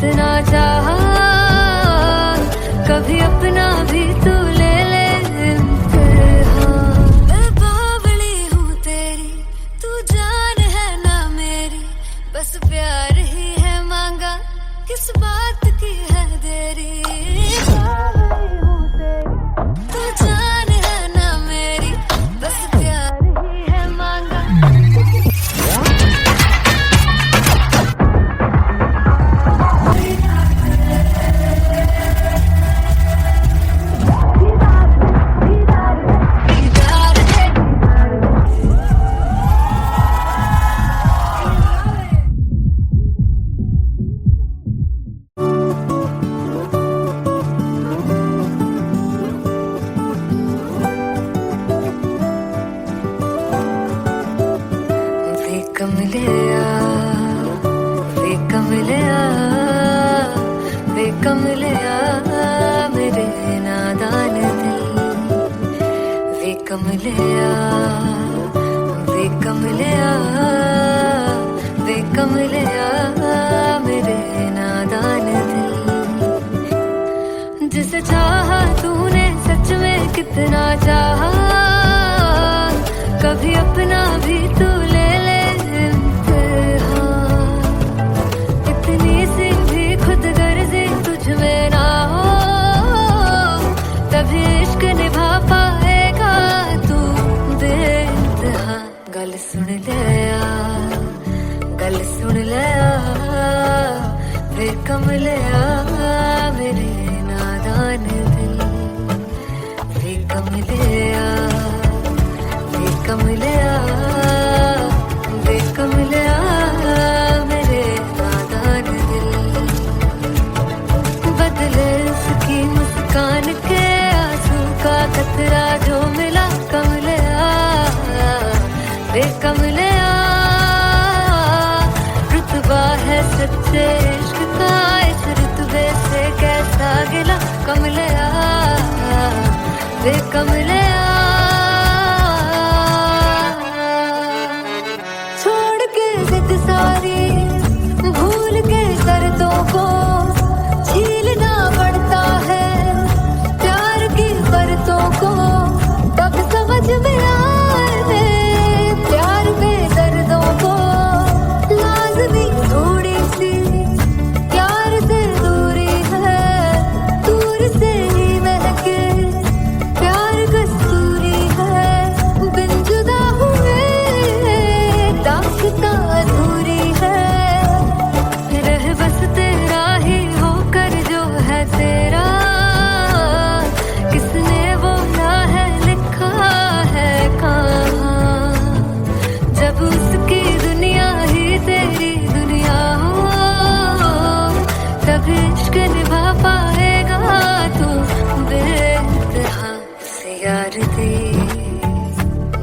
कितना चाहा, कभी अपना भी तू ले ले इम्तिहान। मैं बावली हूँ तेरी, तू जान है ना मेरी, बस प्यार ही है मांगा, किस बात की है देरी। बावली हूँ तेरी, तू जान है ना मेरी, बस प्यार ही है मांगा। वे कमलिया मेरे नादान दिल, वे कमलिया मेरे नादान दिल। जिसे चाहा तूने सच में कितना चाहा, कभी अपना भी तू ले ले इम्तिहान। इतनी सी भी खुद गर्जी तुझ में ना हो, तभी इश्क निभा पाएगा तू बेइंतहा। गल सुन ले आ, वे कमलिया मेरे नादान दिल, वे कमलिया मेरे नादान दिल। बदले उसकी मुस्कान के आंसू का कतरा जो मिला, कमलिया वे कमलिया। रुतबा है सच्चे इश्क का, इस रुतबे से कैसा गिला, कमलिया वे कमलिया। छोड़ के जिद सारी, भूल के दर्दों को, झीलना पड़ता है प्यार की बरतों को। तब समझ में आए प्यार में दर्दों को, लाज़मी थोड़ी सी प्यार से दूरी है, दूर से ही महके प्यार कस्तूरी है। बिन जुदा हुए दास्तां अधूरी है, रह बस तेरा ही होकर जो है तेरा, किसने बोला है लिखा है कहाँ। जब उसकी दुनिया ही तेरी दुनिया हो, तब इश्क निभा पाएगा तू बेइंतहा। से यार दी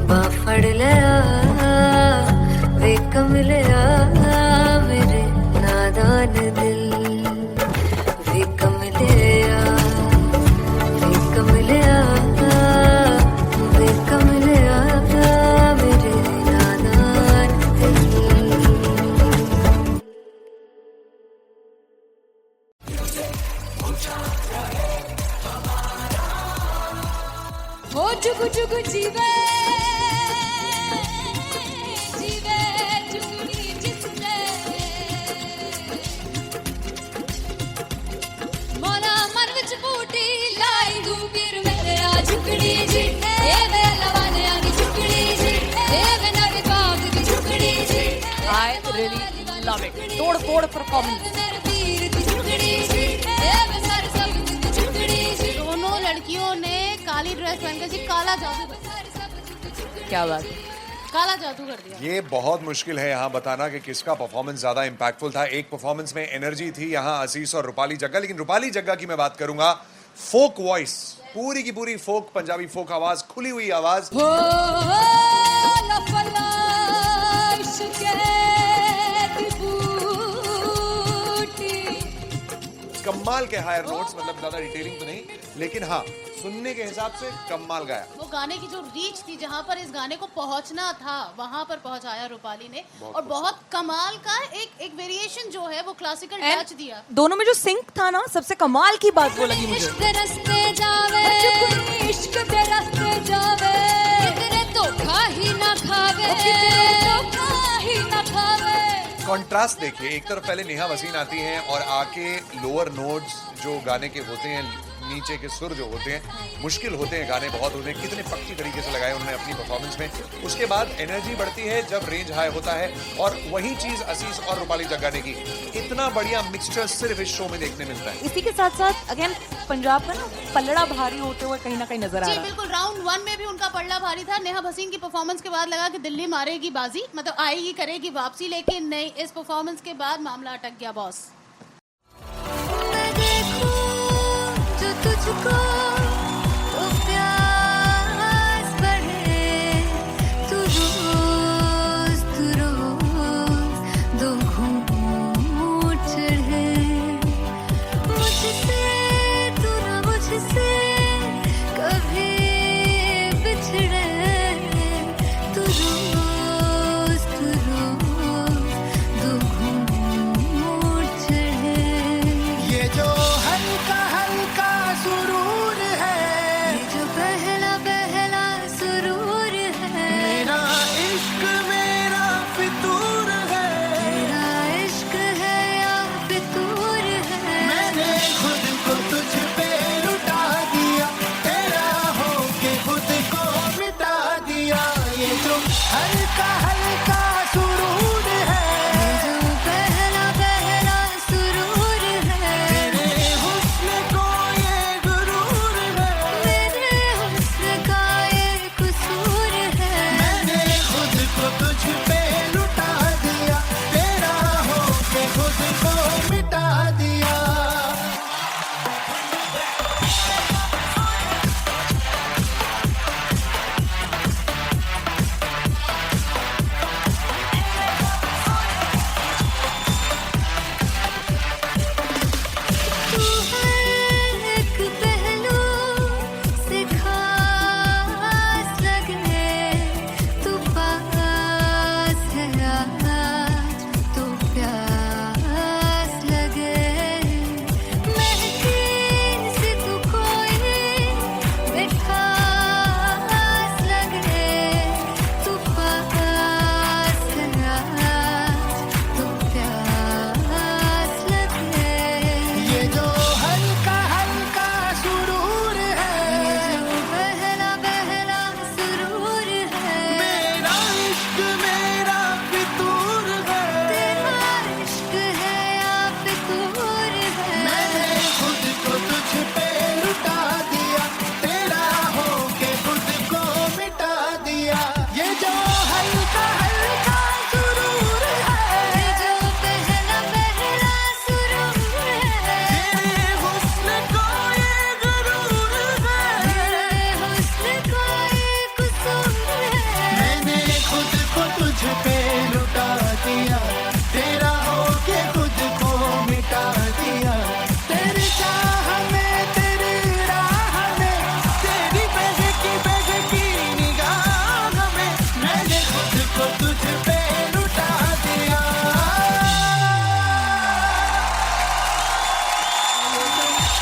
बाफड़ लिया, वे कमलिया मेरे नादान दिल, वे कमलिया मेरे नादान दिल। हो जुग जुग जीवे जीवे जुगनी जिसने, मोरा मन विच बूटी लाई गुबीर मेरे आ झुकड़ी जी, ए वे लवाने आगी झुकड़ी जी, ए वे नवी बाग की झुकड़ी जी। I really love it. तोड़ फोड़ परफॉर्मेंस। मेरे वीर की झुकड़ी जी, ए वे सर सब की झुकड़ी जी। दोनों लड़कियों ने काली ड्रेस पहनकर जी काला जादू, क्या बात है। काला जादू कर दिया। ये बहुत मुश्किल है यहाँ बताना कि किसका परफॉर्मेंस ज्यादा इंपैक्टफुल था। एक परफॉर्मेंस में एनर्जी थी यहाँ असीस और रूपाली जग्गा, लेकिन रूपाली जग्गा की मैं बात करूंगा फोक वॉइस, पूरी की पूरी फोक, पंजाबी फोक आवाज, खुली हुई आवाज। कमाल के हायर नोट्स, मतलब ज्यादा डिटेलिंग तो नहीं, लेकिन हाँ, सुनने के हिसाब से कमाल गाया। वो गाने की जो रीच थी, जहाँ पर इस गाने को पहुंचना था, वहां पर पहुंचाया रूपाली ने। और बहुत कमाल का एक वेरिएशन जो है वो क्लासिकल टच दिया। दोनों में जो सिंक था ना, सबसे कमाल की बात वो लगी मुझे। इश्क दे रस्ते जावे, इश्क दे रस्ते जावे, कितने धोखा ही ना खावे, धोखा ही ना खावे। कॉन्ट्रास्ट देखिए, एक तरफ पहले नेहा वसीम आती हैं और आके लोअर नोट्स जो गाने के होते हैं, नीचे के सुर जो होते हैं, मुश्किल होते हैं गाने बहुत होते हैं, कितने पक्की तरीके से लगाए उन्होंने अपनी परफॉर्मेंस में। उसके बाद एनर्जी बढ़ती है जब रेंज हाई होता है, और वही चीज असीस और रूपाली जग्गा ने की। इतना बढ़िया मिक्सचर सिर्फ इस शो में देखने मिलता है। इसी के साथ साथ अगेन पंजाब का ना पलड़ा भारी होते हुए कहीं ना कहीं नजर आ जी रहा है। बिल्कुल, राउंड 1 में भी उनका पलड़ा भारी था। नेहा भसीन की परफॉर्मेंस के बाद लगा कि दिल्ली मारेगी बाजी, मतलब आएगी, करेगी वापसी, लेकिन नहीं, इस परफॉर्मेंस के बाद मामला अटक गया बॉस। मैं देखूं जो तुझको तो प्यास बढ़े, तू रोज दो घूंट चढ़े, मुझसे तू ना मुझसे कभी बिछड़े, तू रोज दो घूंट चढ़े। ये जो हल्का हल्का सुरूर है, ये जो पहला पहला सुरूर है, मेरा इश्क मेरा फितूर है। तेरा इश्क है या फितूर है। मैंने खुद को तुझ पे लुटा दिया, तेरा होके खुद को मिटा दिया। ये जो हल्का हल्का सुरूर है, ये जो पहला पहला सुरूर है, तेरे हुस्न को ये गुरूर है। मेरे हुस्न का ये कसूर है। मैंने खुद को तुझ पे लुटा दिया, तेरा होके खुद को मिटा दिया। तू हर एक पहलू से खास लगे, तू पास है आज तो प्यास लगे, महकी से तू कोई मिठास लगे, तू पास है आज तो प्यास लगे। ये जो हल्का हल्का सुरूर है, ये जो पहला पहला सुरूर है, मेरा इश्क मेरा फितूर है। तेरा इश्क है या फितूर है। मैंने खुद को तुझ पे लुटा दिया, तेरा होके खुद को मिटा दिया। ये जो हल्का हल्का सुरूर है, ये जो पहला पहला सुरूर है, तेरे हुस्न को ये गुरूर है। तेरे हुस्न का ये कसूर है। मैंने खुद को तुझ पे लुटा दिया, तेरा होके खुद को मिटा दिया। तेरी चाह में तेरी राह में, तेरी बहकी निगाह में, मैंने खुद को तुझ पे लुटा दिया।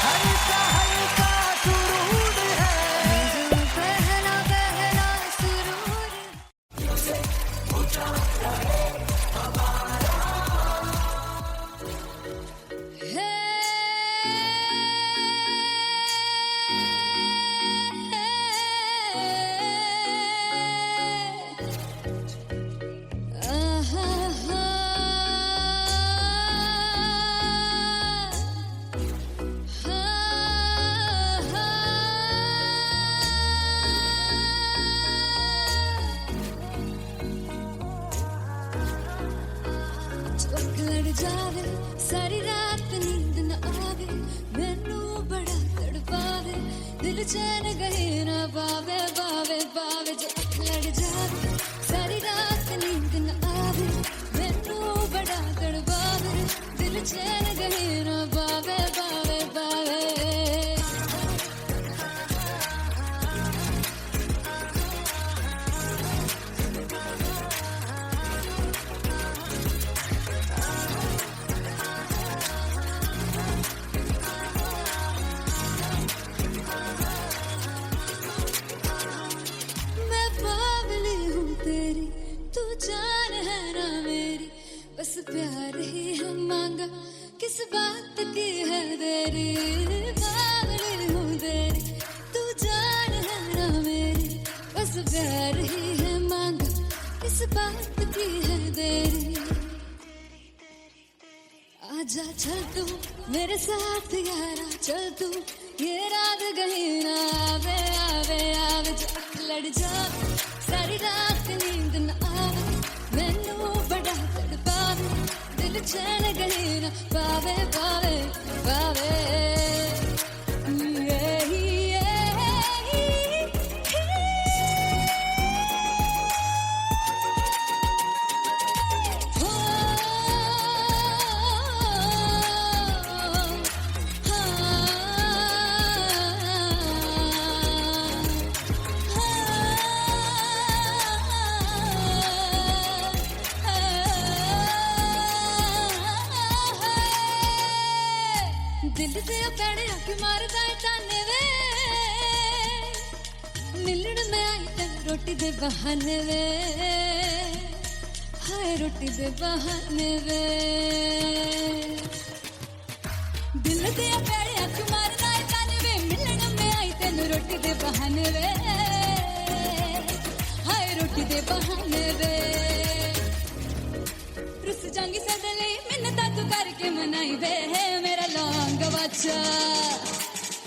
हल्का हल्का सुरूर है, ये जो पहला पहला सुरूर है। लड़ जावे सारी रात नींद न आवे, मैनू बड़ा तड़पावे, दिल चैन गहे न पावे, पावे पावे। जो लड़ जावे सारी रात नींद न आवे, मैनू बड़ा तड़पावे, दिल चैन गहे न पावे, पावे पावे। जा चल तू मेरे साथ यारा, चल तू ये रात कहीं ना आवे आवे आवे, जो अख लड़ जा सारी रात नींद न आवे, मैनू बड़ा तड़पावे, दिल चैन कहीं ना पावे पावे पावे। दिल से पैने आके मारदा है ताने वे, मिलन में आई तेन रोटी दे बहाने वे, हाय रोटी दे बहाने वे। दिल से पैने आके मारदा है ताने वे, मिलन में आई तेन रोटी दे बहाने वे, हाय रोटी दे बहाने वे। रुस जांगी सदले मिन्नता तू करके मनाई वे, मेरा लौंग बच्चा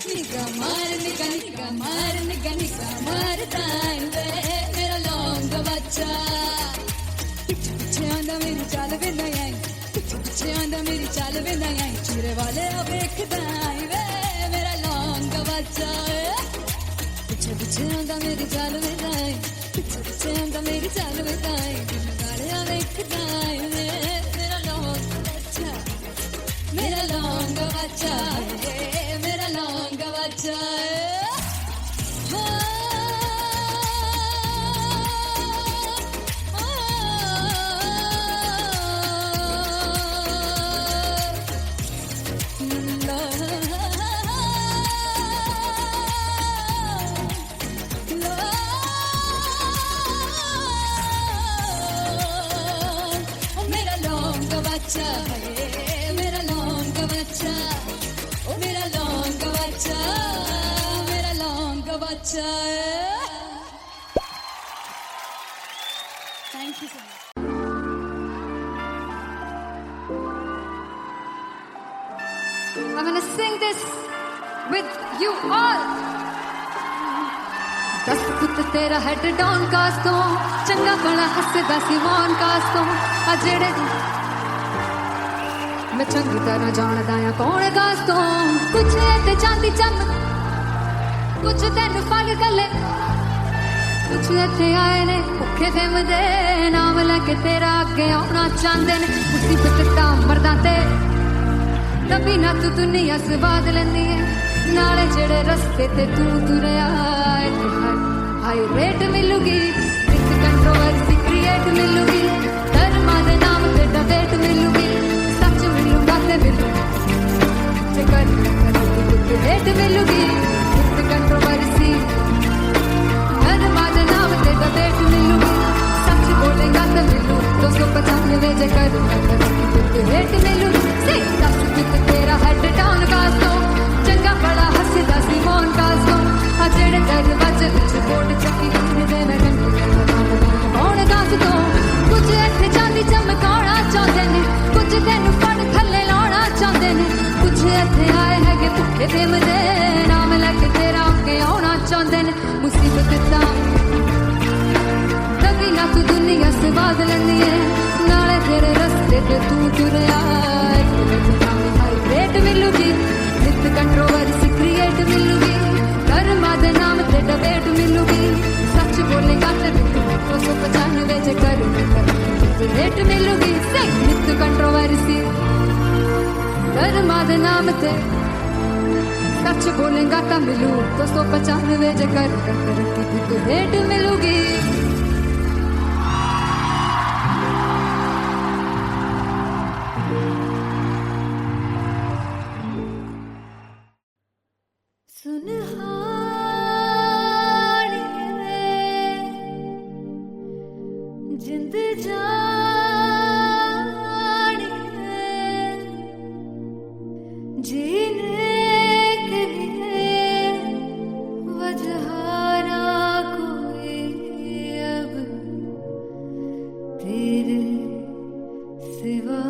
निगा मार निगा निगा मार निगा निगा मार ताई वे, मेरा लौंग बच्चा। पीछे पीछे आंदा मेरी चाल वे नहीं आई, पीछे पीछे आंदा मेरी चाल वे नहीं आई, चूरे वाले अब देखदा आई वे, मेरा लौंग बच्चा। पीछे पीछे आंदा मेरी चाल वे नहीं आई, पीछे पीछे आंदा मेरी चाल वे नहीं आई, दिल वाले अब देखदा आई वे, मेरा लौंग बच्चा, मेरा लौंग बच्चा, मेरा लौंग बच्चा। मेरा लौंग बच्चा, मेरा लौंग बच्चा, ओ मेरा लौंग बच्चा, मेरा लौंग बच्चा। Thank you so much. I'm gonna sing this with you all. दस पुत तेरा हेड डाउन कास तो, चंगा बड़ा हसदा सी मौन कास तो, आ जेड़े मैं चंगी तरह जानदा आ कौन कास तो, कुछ ते चांदी चम कुछ तेन फल गले, कुछ इत्थे आए ने भुखे फिमदे, नाम लैके तेरा अगे आउणा चाहंदे ने, मुसीबत दा मरदा ते तभी ना तू दुनिया स्वाद लैंदी है, नाले जेड़े रस्ते ते तू तुरया, हाई रेट मिलूगी, विद कंट्रोवर्सी क्रिएट मिलूगी, धर्मा दे नाम ते डिबेट मिलूगी, सच मिलूगा ते मिलूगी, जे कर रेट मिलूगी, विद कंट्रोवर्सी धर्मा दे नाम ते डिबेट मिलूगी, सच बोलेगा ते मिलू 295 जे कर रेट मिलूगी। से दस कित तेरा हेड डाउन कास तो, चंगा बड़ा हसदा सी मौन कास तो, आ जेड़े दरवाजे विच बोर्ड चक्की दे मैं कौन कास तो, कुछ इत्थे चांदी चमकाउणा चाहंदे ने, कुछ तैनू फड़ थल्ले लाउणा चाहंदे ने, कुछ इत्थे आए हैगे भुखे फिमदे, नाम लैके तेरा अगे आउणा चाहंदे ने, मुसीबत दा तभी ना तू दुनिया स्वाद लैंदी है, नाले तेरे रस्ते ते तू तुरया, रेट मिलूगी, विद कंट्रोवर्सी क्रिएट मिलूगी, कर्मा दे नाम ते डिबेट मिलूगी, सच बोलेगा ते 295 जे कर रेट मिलूगी, से विद कंट्रोवर्सी कर्मा दे नाम ते सच बोलेगा ता मिलू 295 जे कर रेट मिलूगी। जिंद जान जीने के लिए वजह ना कोई अब तेरे सिवा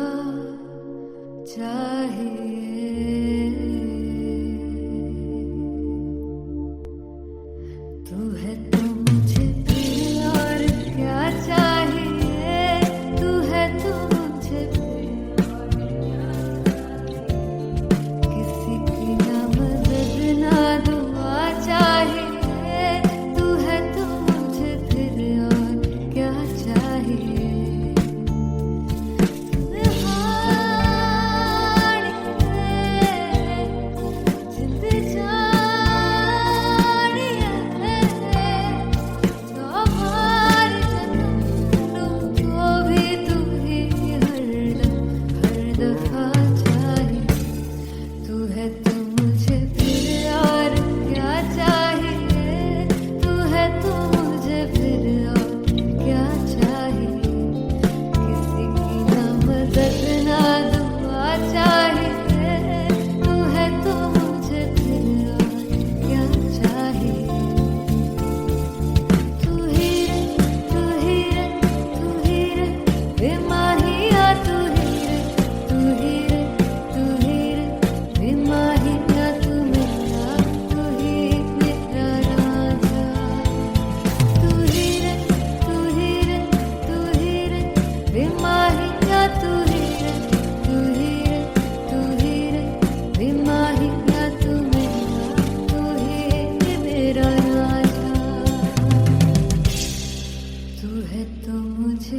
तू है तो मुझे,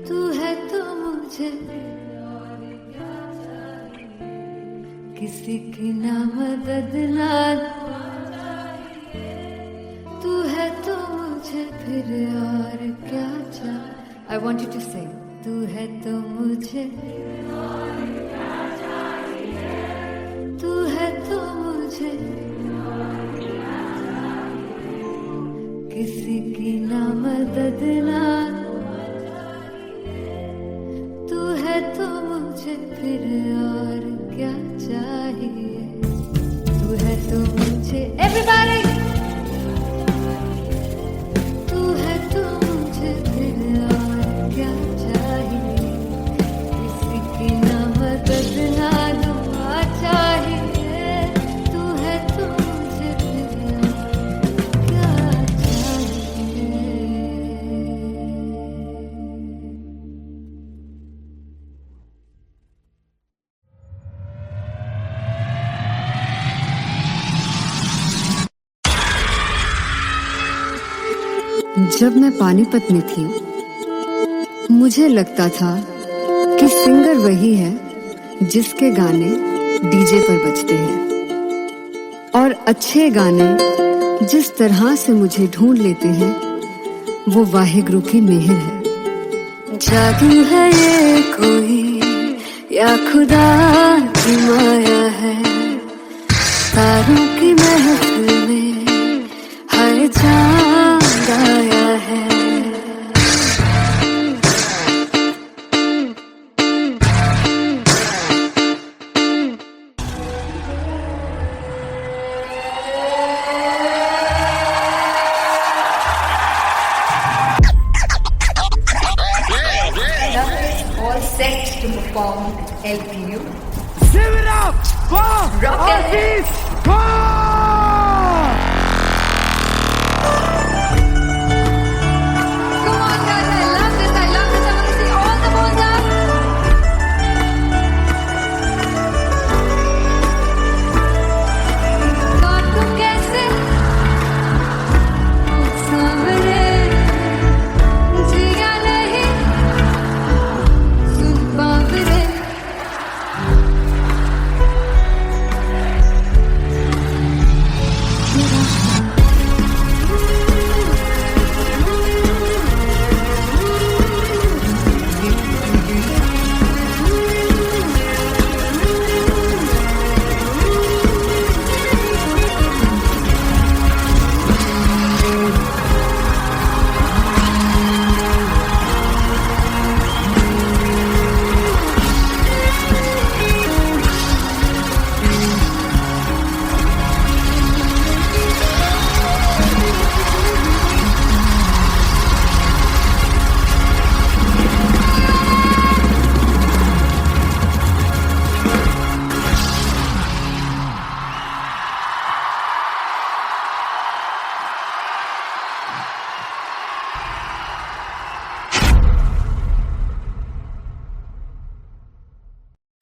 तू है तो मुझे किसी की ना मदद ना, तू है तो मुझे फिर और क्या चाहिए. I want you to sing. तू है तो मुझे, तू है तो मुझे किसी की ना मदद ना, तू है तो मुझे फिर और क्या चाहिए. तू है तो मुझे, everybody. तू है तो मुझे फिर और क्या चाहिए. किसी की ना मदद ना दुआ चाहिए. तू है तो मुझे फिर और क्या चाहिए. जब मैं पानीपत में थी, मुझे लगता था कि सिंगर वही है जिसके गाने डीजे पर बजते हैं, और अच्छे गाने जिस तरह से मुझे ढूंढ लेते हैं वो वाहिगुरु की मेहर है. जादू है ये कोई या खुदा की माया है, तारों की महफिल में हर चांद आया है. All set to perform LPU. Give it up for Rock and Aziz Khan! Come on guys, I love this, I love this. I want to see all the balls up. God को कैसे सामने जिया नहीं सुन Paware.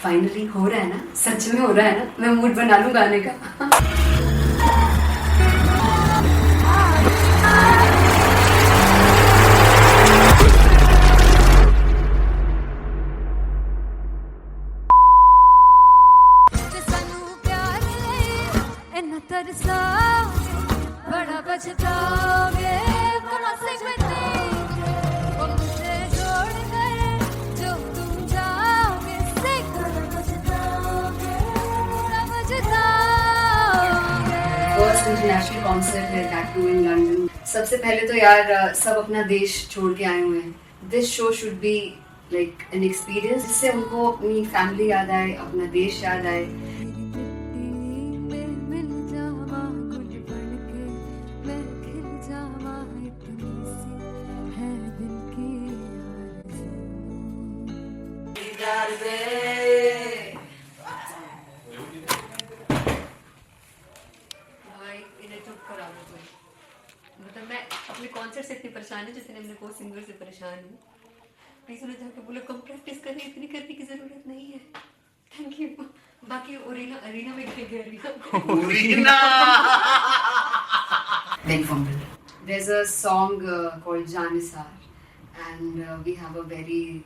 Finally हो रहा है ना, सच में हो रहा है ना. मैं मूड बना लूं गाने का. ਸਾਨੂੰ ਪਿਆਰ ਲਈ ਇੰਨਾ ਤਰਸਾਓਗੇ, ਬੜਾ ਪਛਤਾਓਗੇ. बड़ा से वो मुझे छोड़ गए, जो तुम जाओगे से बड़ा पछताओगे, बड़ा पछताओगे. फर्स्ट इंटरनेशनल कॉन्सर्ट है दैट टू इन लंदन. सबसे पहले तो यार सब अपना देश छोड़ के आए हुए हैं. This show should be like an experience जिससे उनको अपनी फैमिली याद आए, अपना देश याद आए. मतलब मैं अपने कॉन्सर्ट से इतनी परेशान हूँ जितने अपने को सिंगर से परेशान हूँ. प्लीज उन्हें जाके बोलो कम प्रैक्टिस करें, इतनी करने की जरूरत नहीं है. Thank you. बाकी ओरीना में गई. very vulnerable. There's a song called Janisar, and we have a very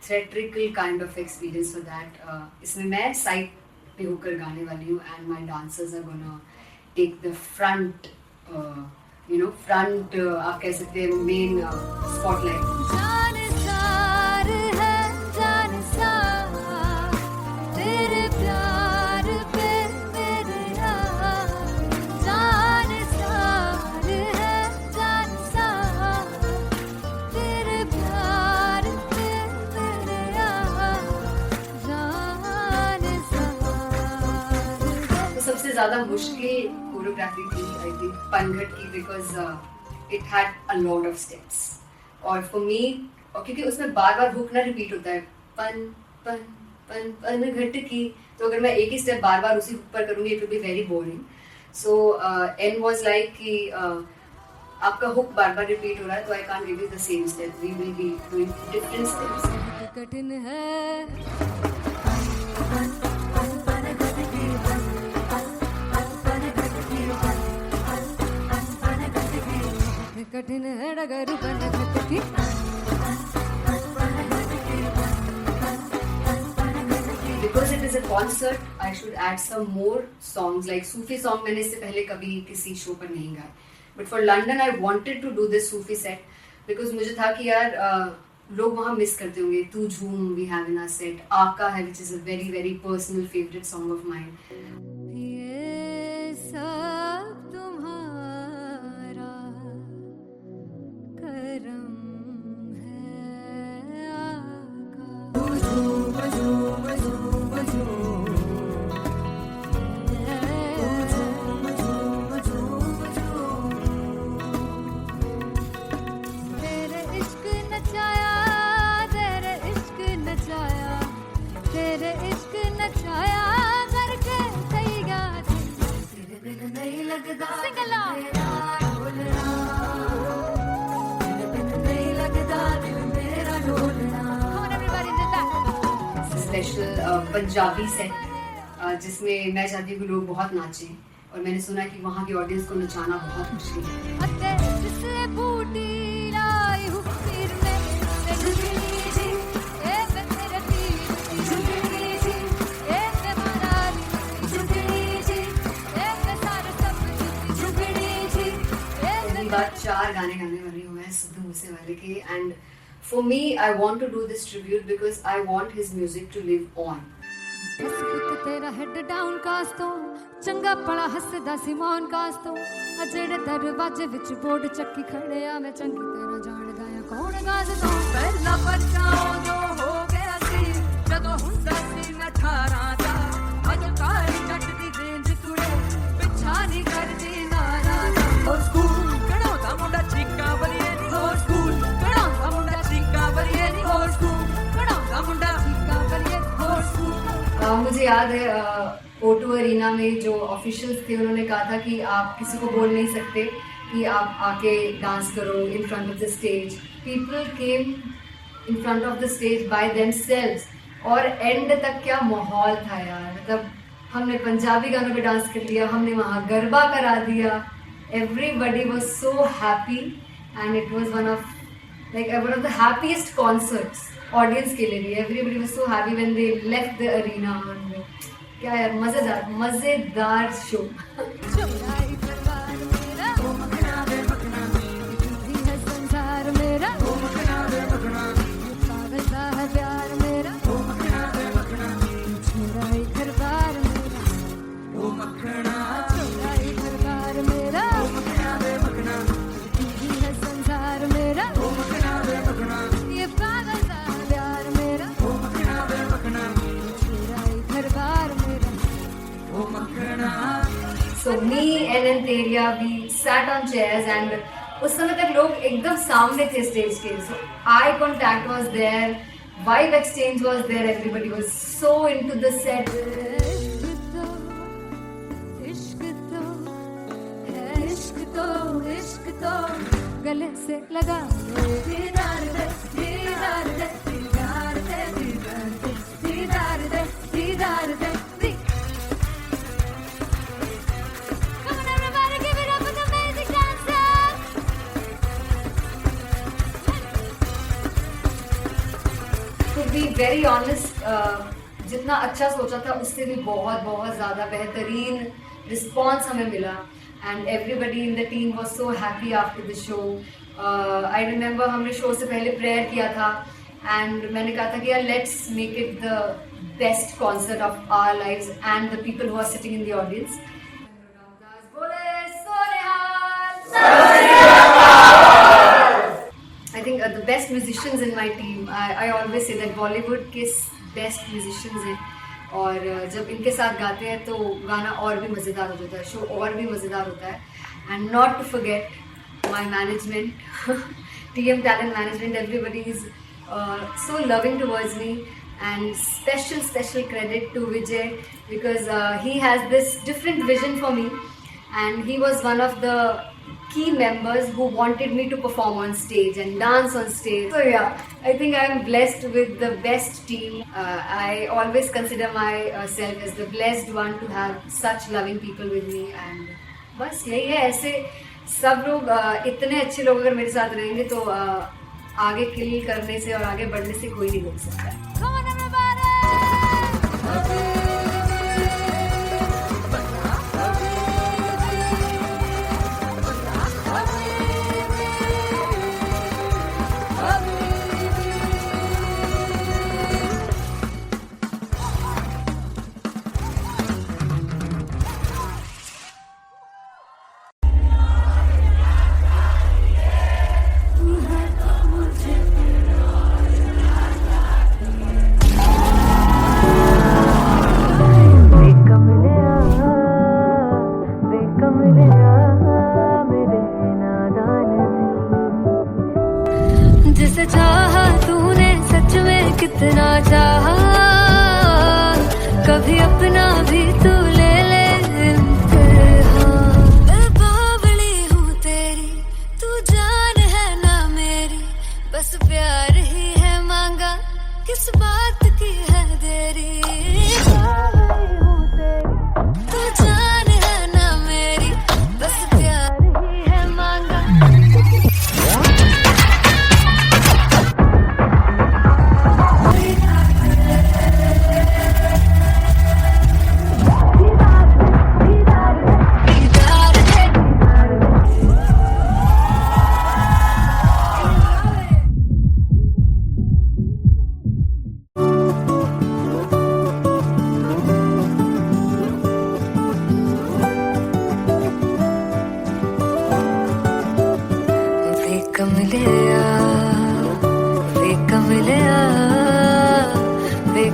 theatrical kind of experience for that. इसमें मैं side पे होकर गाने वाली हूँ, and my dancers are gonna take the front, आप कह सकते हैं main spotlight. जानसार है जानसार तेरे प्यार पे मेरे यार जानसार है जानसार तेरे प्यार पे मेरे यार जानसार तो सबसे ज़्यादा मुश्किल कोरियोग्राफी थी आई थिंक पनघट की, because it had a lot of steps. और फॉर मी, और क्योंकि उसमें बार बार हुक ना रिपीट होता है, पन पन पन पन घट की, तो अगर मैं एक ही स्टेप बार बार उसी हुक पर करूँगी it will be very boring. So and was like कि आपका हुक बार बार रिपीट हो रहा है, तो I can't give you the same step, we will be doing different steps. कठिन है कठिन है डगर बनत की Because it is a concert, I should add some more songs. Like Sufi song मैंने इससे पहले कभी किसी शो पर नहीं गाया. But for London, I wanted to do this Sufi set because मुझे था कि यार लोग वहाँ मिस करते होंगे. तू झूम we have in our set. आका है which is a very very personal favorite song of mine. ये सब तुम्हारा करम है आका तेरे इश्क नचाया तेरे इश्क नचाया तेरे इश्क नचाया करके सैया तेरे बिन नहीं लगदा सिंगला तेरे बिन नहीं लगदा दिल मेरा ढोलना. Come on everybody do that. Special Punjabi set जिसमें मैं चाहती हूँ कि लोग बहुत नाचें, और मैंने सुना कि वहाँ की ऑडियंस को नचाना बहुत मुश्किल है. अते जिसले बूटी लाई हूँ सिर में ते झुकनी जी ए मैं तेरे तीर झुकनी जी ए मैं मारा झुकनी जी ए मैं सारे सब झुकनी जी ए पहली बार 4 गाने गाने वाली हूँ मैं सिद्धू मूसेवाले के, and for me I want to do this tribute because I want his music to live on. बस पुत तेरा हेड डाउन कास तो चंगा पड़ा हसदा सिमोन कास तो आ जेड़े दरवाजे विच बोर्ड चक्की खड़े आ मैं चंगी तरह जानदा आ कौन गाज तो पहला बच्चा जो हो गया सी जदों हुंदा सी मैं 18 दा अज काली जट दी रेंज कुड़े पिछा नहीं करदी नारा हो स्कूल कढ़ाउंदा मुंडा चीका बलिए नी हो स्कूल कढ़ाउंदा मुंडा चीका बलिए नी हो स्कूल कढ़ाउंदा मुंडा चीका बलिए हो स्कूल. मुझे याद है O2 अरीना में जो ऑफिशियल्स थे उन्होंने कहा था कि आप किसी को बोल नहीं सकते कि आप आके डांस करो in front of the stage. People came in front of the stage by themselves, और एंड तक क्या माहौल था यार. मतलब हमने पंजाबी गानों पे डांस कर लिया, हमने वहाँ गरबा करा दिया. Everybody was so happy and it was one of the happiest concerts audience के लिए भी. Everybody was so happy when they left the arena. क्या यार मजेदार शो. चुराई परवार मेरा ओ मखना दे मखना ये है संसार मेरा ओ मखना दे मखना पागल सा है प्यार मेरा ओ मखना दे मखना चुराई परवार मेरा ओ मखना चुराई परवार मेरा ओ मखना दे मखना ये है संसार मेरा ओ मखना दे मखना ये पागल सा है प्यार मेरा ओ मखना दे मखना चुराई परवार मेरा. So me and Antelia, we sat on chairs and उस समय तक लोग एकदम सामने थे स्टेज के. So eye contact was there, vibe exchange was there, everybody was so into the set. इश्क तो गले से लगा दीदार दे दीदार दे दीदार दे दीदार दे दीदार दे. Come on everybody, give it up for the amazing dance. Very honest, जितना अच्छा सोचा था उससे भी बहुत बहुत ज़्यादा बेहतरीन रिस्पॉन्स हमें मिला and everybody in the team was so happy after the show. I remember हमने शो से पहले प्रेयर किया था एंड मैंने कहा था कि यार let's make it the best concert of our lives and the people who are sitting in the audience. I think the best musicians in my team. I always say that Bollywood के best musicians हैं और जब इनके साथ गाते हैं तो गाना और भी मज़ेदार हो जाता है, शो और भी मज़ेदार होता है. And not to forget my management, TM Talent Management. Everybody is so loving towards me, and special credit to Vijay because he has this different vision for me, and he was one of the key members who wanted me to perform on stage and dance on stage. So yeah, I think I'm blessed with the best team. I always consider myself as the blessed one to have such loving people with me. And बस यही है, ऐसे सब लोग इतने अच्छे लोग अगर मेरे साथ रहेंगे तो आगे किल करने से और आगे बढ़ने से कोई नहीं रोक सकता है. Come on everybody! जिसे चाहा तूने सच में कितना चाहा, कभी अपना भी तू ले ले इम्तिहान. मैं बावली हूँ तेरी, तू जान है ना मेरी, बस प्यार ही है मांगा, किस बात की है देरी. बावली हूँ तेरी, तू जान है ना मेरी, बस प्यार ही है मांगा.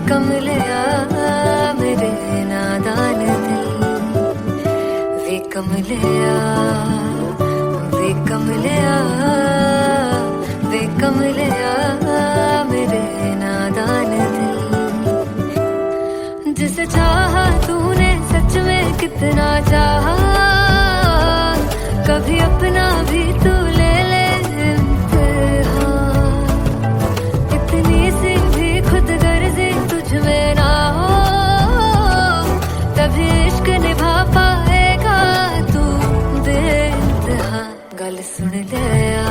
कमलिया मेरे नादान दिल, वे कमलिया, वे कमलिया, वे कमलिया मेरे नादान दिल. जिसे चाहा तूने सच में कितना चाहा, कभी अपना भी तू ले ले इम्तिहान. इतनी सी भी खुद गर्जी तुझ में ना हो, तभी इश्क निभा पाएगा तू बेइंतहा. गल सुन लिया,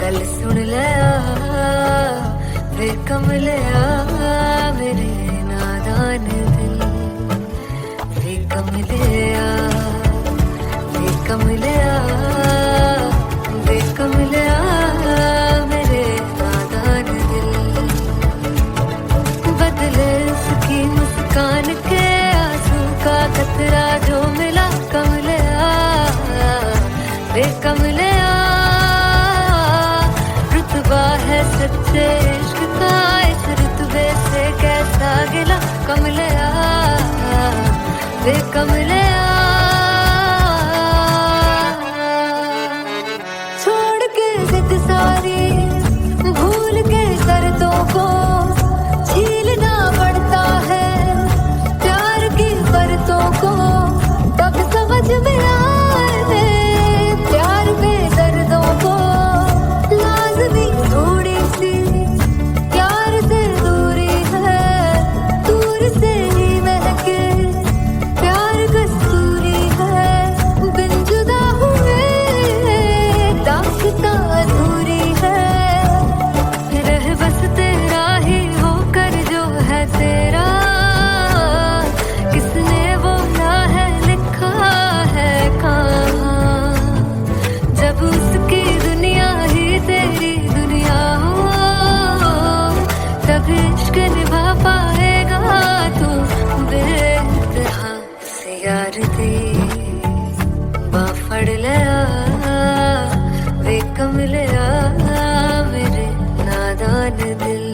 गल सुन लिया, वे कमलिया मेरे नादान दिल, वे कमलिया, वे कमलिया, वे कमलिया मेरे नादान दिल. बदले उसकी मुस्कान के आंसू का कतरा जो मिला कमलिया, वे कमलिया. रुतबा है सच्चे इश्क का, इस रुतबे से कैसा गिला कमलिया, वे कमलिया. छोड़ के जिद सारी, भूल के शर्तों को, झीलना पड़ता है प्यार की शर्तों को. तब समझ में आए प्यार में दर्दों को, लाज़मी थोड़ी सी प्यार से दूरी है, दूर से ही महके प्यार कस्तूरी. जब उसकी दुनिया ही तेरी दुनिया हो, तब इश्क निभा पाएगा तू बेइंतहा से यार दी बाफड़ लिया वे कमलिया मेरे नादान दिल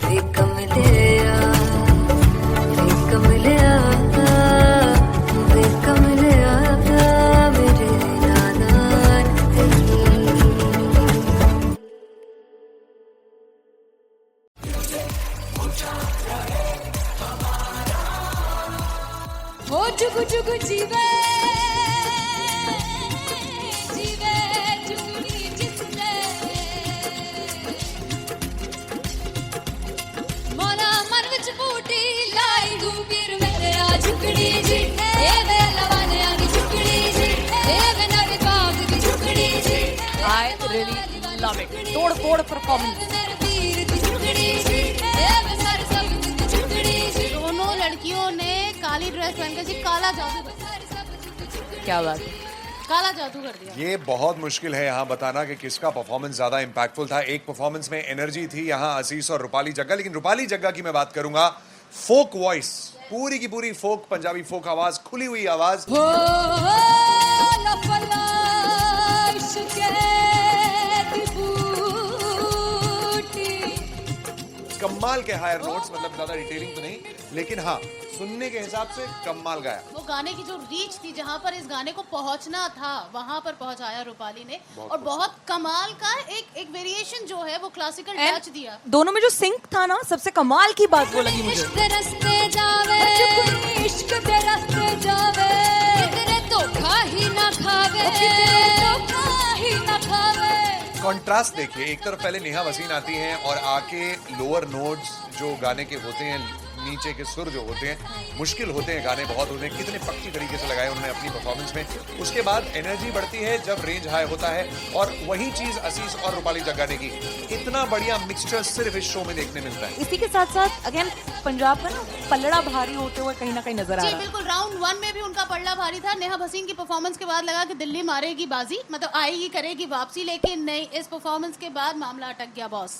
वे कमलिया वे कमलिया वे कमलिया मेरे नादान दिल। हो जुगु जुगु जीवे जीवे जुगनी जिसने मोला मन विच बूटी लाई गुबीर मेरे आ झुकड़ी जी ए वे लवाने आ झुकड़ी जी ए वे नवी बाग की झुकड़ी जी I really love it. तोड़ फोड़ परफॉर्मेंस। मेरे वीर की झुकड़ी जी ए वे सर सब की झुकड़ी जी दोनों लड़कियों ने काली ड्रेस पहनकर जी काला जादू कर दिया। क्या बात है। काला जादू कर दिया। ये बहुत मुश्किल है यहाँ बताना कि किसका परफॉर्मेंस ज्यादा इंपैक्टफुल था। एक परफॉर्मेंस में एनर्जी थी यहाँ असीस और रूपाली जग्गा, लेकिन रूपाली जग्गा की मैं बात करूंगा फोक वॉइस, पूरी की पूरी फोक पंजाबी फोक आवाज, खुली हुई आवाज। हो लफला इश्क़ दी बूटी कमाल के हायर नोट्स, मतलब ज्यादा डिटेलिंग तो नहीं, लेकिन हाँ सुनने के हिसाब से कमाल गाया। वो गाने की जो रीच थी, जहाँ पर इस गाने को पहुंचना था वहां पर पहुंचाया रूपाली ने, और बहुत कमाल का एक वेरिएशन जो है वो क्लासिकल टच दिया। दोनों में जो सिंक था ना, सबसे कमाल की बात वो लगी मुझे। इश्क़ दे रस्ते जावे इश्क़ दे रस्ते जावे कितने धोखा ही ना खावे कितने धोखा ही ना खावे। कॉन्ट्रास्ट देखिए, एक तरफ पहले नेहा वसीम आती हैं और आके लोअर नोट्स जो गाने के होते हैं, नीचे के सुर जो होते हैं, मुश्किल होते हैं, गाने बहुत होते हैं, कितने पक्की तरीके से लगाए उन्होंने अपनी परफॉर्मेंस में। उसके बाद एनर्जी बढ़ती है जब रेंज हाई होता है, और वही चीज असीस और रूपाली जग्गा ने की। इतना बढ़िया मिक्सचर सिर्फ इस शो में देखने मिलता है। इसी के साथ साथ अगेन पंजाब का ना पल्लड़ा भारी होते हुए कहीं ना कहीं नजर आ जी रहा है। बिल्कुल, राउंड 1 में भी उनका पल्ला भारी था। नेहा भसीन की परफॉर्मेंस के बाद लगा कि दिल्ली मारेगी बाजी, मतलब आएगी करेगी वापसी, लेकिन नहीं, इस परफॉर्मेंस के बाद मामला अटक गया बॉस।